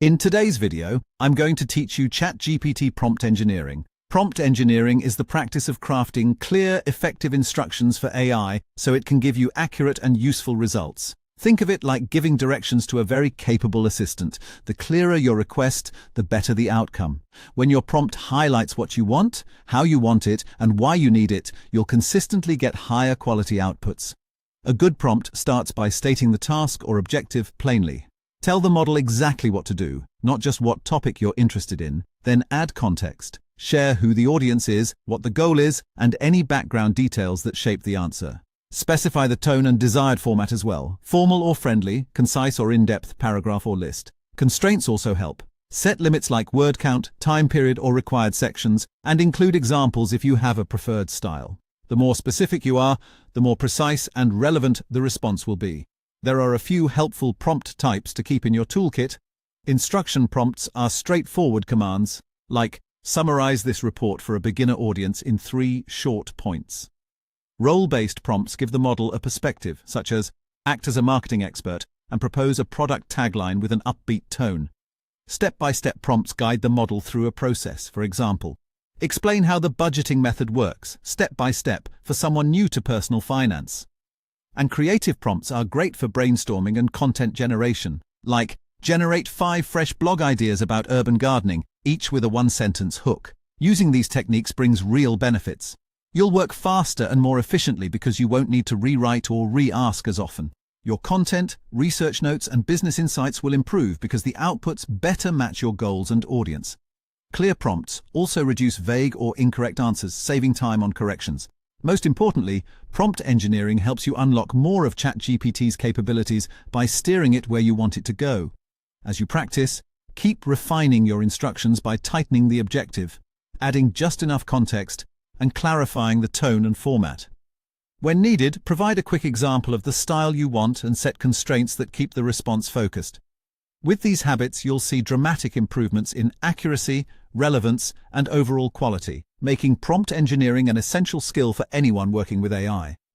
In today's video, I'm going to teach you ChatGPT prompt engineering. Prompt engineering is the practice of crafting clear, effective instructions for AI so it can give you accurate and useful results. Think of it like giving directions to a very capable assistant. The clearer your request, the better the outcome. When your prompt highlights what you want, how you want it, and why you need it, you'll consistently get higher quality outputs. A good prompt starts by stating the task or objective plainly. Tell the model exactly what to do, not just what topic you're interested in. Then add context. Share who the audience is, what the goal is, and any background details that shape the answer. Specify the tone and desired format as well, formal or friendly, concise or in-depth, paragraph or list. Constraints also help. Set limits like word count, time period or required sections, and include examples if you have a preferred style. The more specific you are, the more precise and relevant the response will be. There are a few helpful prompt types to keep in your toolkit. Instruction prompts are straightforward commands, like summarize this report for a beginner audience in 3 short points. Role-based prompts give the model a perspective, such as act as a marketing expert and propose a product tagline with an upbeat tone. Step-by-step prompts guide the model through a process. For example, explain how the budgeting method works, step by step, for someone new to personal finance. And creative prompts are great for brainstorming and content generation, like generate 5 fresh blog ideas about urban gardening, each with a 1-sentence hook. Using these techniques brings real benefits. You'll work faster and more efficiently because you won't need to rewrite or re-ask as often. Your content, research notes, and business insights will improve because the outputs better match your goals and audience. Clear prompts also reduce vague or incorrect answers, saving time on corrections. Most importantly, prompt engineering helps you unlock more of ChatGPT's capabilities by steering it where you want it to go. As you practice, keep refining your instructions by tightening the objective, adding just enough context, and clarifying the tone and format. When needed, provide a quick example of the style you want and set constraints that keep the response focused. With these habits, you'll see dramatic improvements in accuracy, relevance, and overall quality, making prompt engineering an essential skill for anyone working with AI.